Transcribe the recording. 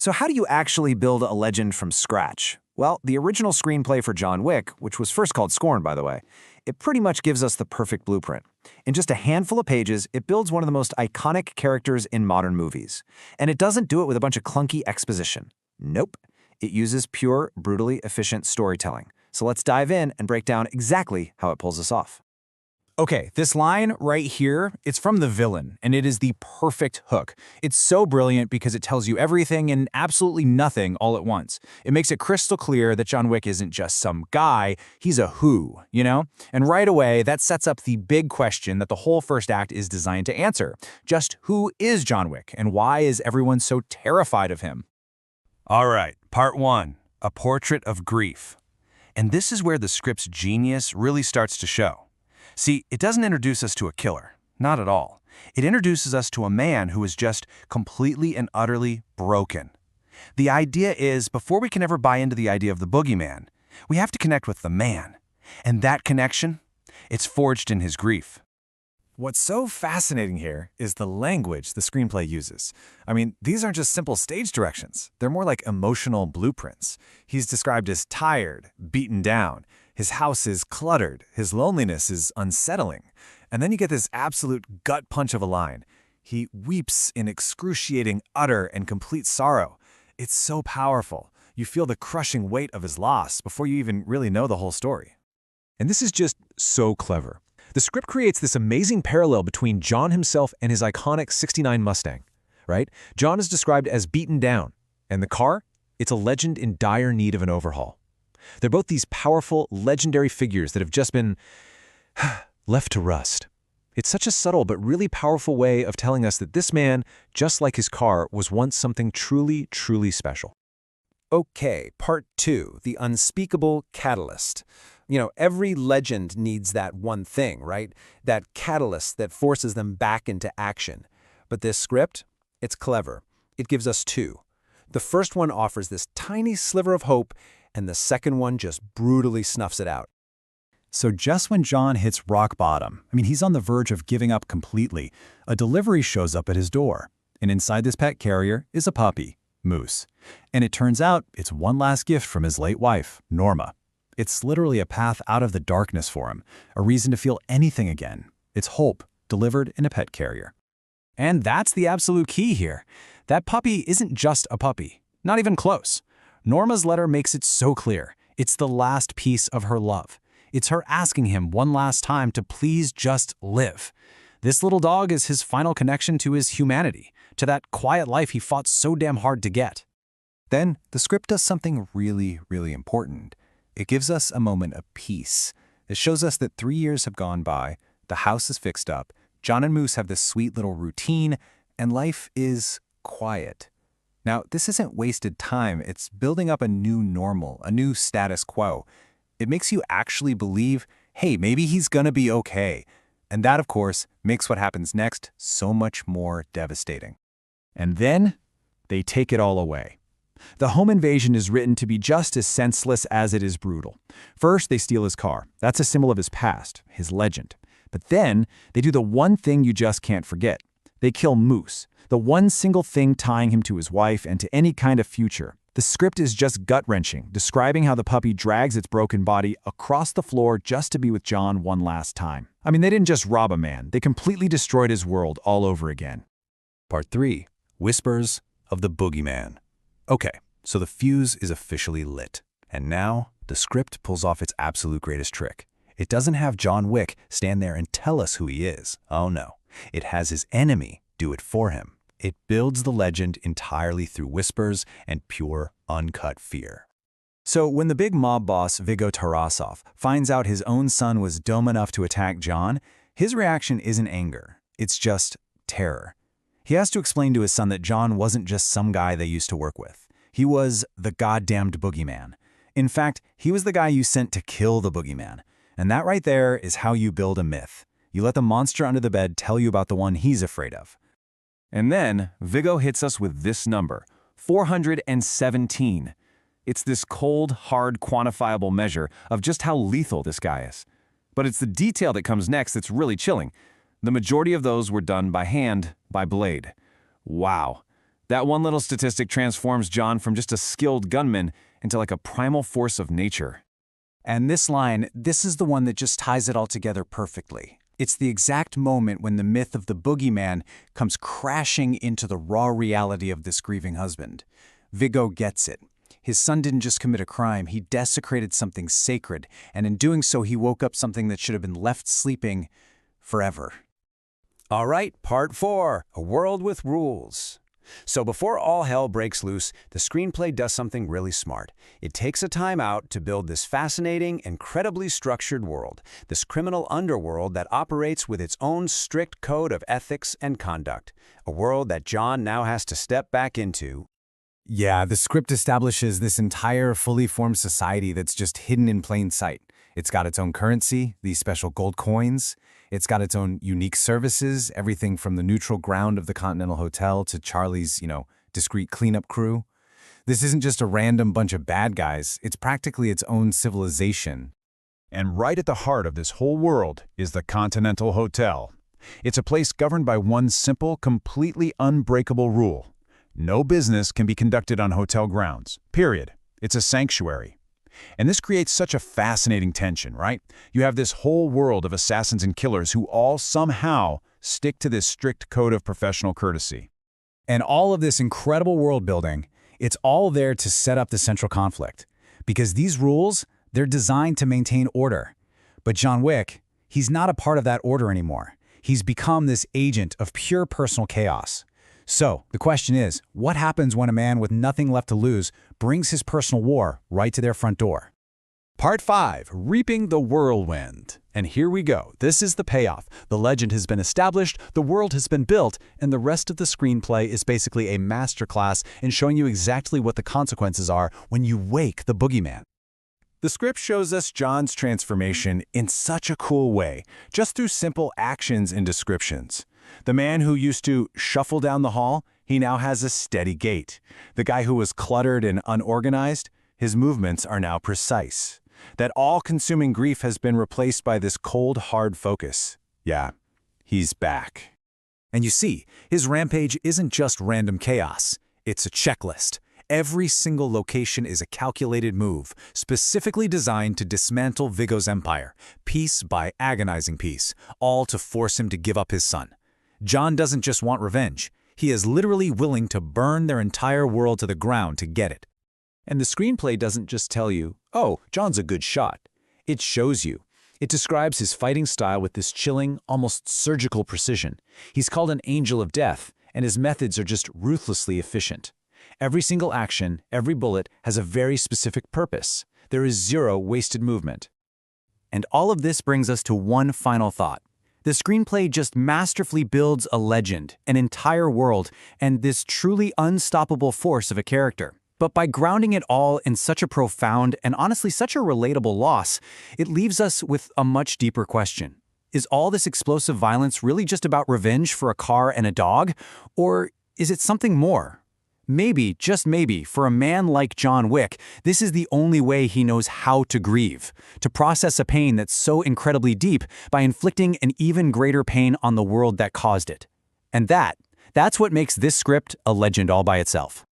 So how do you actually build a legend from scratch? Well, the original screenplay for John Wick, which was first called Scorn, by the way, it pretty much gives us the perfect blueprint. In just a handful of pages, it builds one of the most iconic characters in modern movies. And it doesn't do it with a bunch of clunky exposition. Nope. It uses pure, brutally efficient storytelling. So let's dive in and break down exactly how it pulls us off. Okay, this line right here, it's from the villain, and it is the perfect hook. It's so brilliant because it tells you everything and absolutely nothing all at once. It makes it crystal clear that John Wick isn't just some guy, he's a who, you know? And right away, that sets up the big question that the whole first act is designed to answer. Just who is John Wick, and why is everyone so terrified of him? All right, part one, a portrait of grief. And this is where the script's genius really starts to show. See, it doesn't introduce us to a killer, not at all. It introduces us to a man who is just completely and utterly broken. The idea is, before we can ever buy into the idea of the boogeyman, we have to connect with the man. And that connection, it's forged in his grief. What's so fascinating here is the language the screenplay uses. I mean, these aren't just simple stage directions. They're more like emotional blueprints. He's described as tired, beaten down. His house is cluttered. His loneliness is unsettling. And then you get this absolute gut punch of a line. He weeps in excruciating, utter, and complete sorrow. It's so powerful. You feel the crushing weight of his loss before you even really know the whole story. And this is just so clever. The script creates this amazing parallel between John himself and his iconic '69 Mustang, right? John is described as beaten down, and the car, it's a legend in dire need of an overhaul. They're both these powerful, legendary figures that have just been left to rust. It's such a subtle but really powerful way of telling us that this man, just like his car, was once something truly, truly special. Okay, part two, the unspeakable catalyst. You know, every legend needs that one thing, right? That catalyst that forces them back into action. But this script, it's clever. It gives us two. The first one offers this tiny sliver of hope, and the second one just brutally snuffs it out. So just when John hits rock bottom, he's on the verge of giving up completely, a delivery shows up at his door. And inside this pet carrier is a puppy, Moose. And it turns out it's one last gift from his late wife, Norma. It's literally a path out of the darkness for him, a reason to feel anything again. It's hope, delivered in a pet carrier. And that's the absolute key here. That puppy isn't just a puppy, not even close. Norma's letter makes it so clear. It's the last piece of her love. It's her asking him one last time to please just live. This little dog is his final connection to his humanity, to that quiet life he fought so damn hard to get. Then the script does something really, really important. It gives us a moment of peace. It shows us that 3 years have gone by, the house is fixed up, John and Moose have this sweet little routine, and life is quiet. Now, this isn't wasted time. It's building up a new normal, a new status quo. It makes you actually believe, hey, maybe he's gonna be okay. And that, of course, makes what happens next so much more devastating. And then they take it all away. The home invasion is written to be just as senseless as it is brutal. First, they steal his car. That's a symbol of his past, his legend. But then, they do the one thing you just can't forget. They kill Moose, the one single thing tying him to his wife and to any kind of future. The script is just gut-wrenching, describing how the puppy drags its broken body across the floor just to be with John one last time. They didn't just rob a man, they completely destroyed his world all over again. Part three, whispers of the boogeyman. Okay, so the fuse is officially lit. And now, the script pulls off its absolute greatest trick. It doesn't have John Wick stand there and tell us who he is. Oh no. It has his enemy do it for him. It builds the legend entirely through whispers and pure, uncut fear. So when the big mob boss Viggo Tarasov finds out his own son was dumb enough to attack John, his reaction isn't anger. It's just terror. He has to explain to his son that John wasn't just some guy they used to work with. He was the goddamned boogeyman. In fact, he was the guy you sent to kill the boogeyman. And that right there is how you build a myth. You let the monster under the bed tell you about the one he's afraid of. And then Viggo hits us with this number, 417. It's this cold, hard, quantifiable measure of just how lethal this guy is. But it's the detail that comes next that's really chilling. The majority of those were done by hand, by blade. Wow. That one little statistic transforms John from just a skilled gunman into like a primal force of nature. And this line, this is the one that just ties it all together perfectly. It's the exact moment when the myth of the boogeyman comes crashing into the raw reality of this grieving husband. Viggo gets it. His son didn't just commit a crime, he desecrated something sacred, and in doing so he woke up something that should have been left sleeping forever. All right, part 4, a world with rules. So before all hell breaks loose, the screenplay does something really smart. It takes a time out to build this fascinating, incredibly structured world, this criminal underworld that operates with its own strict code of ethics and conduct, a world that John now has to step back into. Yeah, the script establishes this entire fully formed society that's just hidden in plain sight. It's got its own currency, these special gold coins. It's got its own unique services, everything from the neutral ground of the Continental Hotel to Charlie's, discreet cleanup crew. This isn't just a random bunch of bad guys. It's practically its own civilization. And right at the heart of this whole world is the Continental Hotel. It's a place governed by one simple, completely unbreakable rule. No business can be conducted on hotel grounds, period. It's a sanctuary. And this creates such a fascinating tension, right? You have this whole world of assassins and killers who all somehow stick to this strict code of professional courtesy. And all of this incredible world building, it's all there to set up the central conflict. Because these rules, they're designed to maintain order. But John Wick, he's not a part of that order anymore. He's become this agent of pure personal chaos. So, the question is, what happens when a man with nothing left to lose brings his personal war right to their front door? Part 5, Reaping the Whirlwind. And here we go. This is the payoff. The legend has been established, the world has been built, and the rest of the screenplay is basically a masterclass in showing you exactly what the consequences are when you wake the boogeyman. The script shows us John's transformation in such a cool way, just through simple actions and descriptions. The man who used to shuffle down the hall, he now has a steady gait. The guy who was cluttered and unorganized, his movements are now precise. That all-consuming grief has been replaced by this cold, hard focus. Yeah, he's back. And you see, his rampage isn't just random chaos. It's a checklist. Every single location is a calculated move, specifically designed to dismantle Viggo's empire, piece by agonizing piece, all to force him to give up his son. John doesn't just want revenge. He is literally willing to burn their entire world to the ground to get it. And the screenplay doesn't just tell you, oh, John's a good shot. It shows you. It describes his fighting style with this chilling, almost surgical precision. He's called an angel of death, and his methods are just ruthlessly efficient. Every single action, every bullet, has a very specific purpose. There is zero wasted movement. And all of this brings us to one final thought. The screenplay just masterfully builds a legend, an entire world, and this truly unstoppable force of a character. But by grounding it all in such a profound and honestly such a relatable loss, it leaves us with a much deeper question. Is all this explosive violence really just about revenge for a car and a dog? Or is it something more? Maybe, just maybe, for a man like John Wick, this is the only way he knows how to grieve, to process a pain that's so incredibly deep by inflicting an even greater pain on the world that caused it. And that's what makes this script a legend all by itself.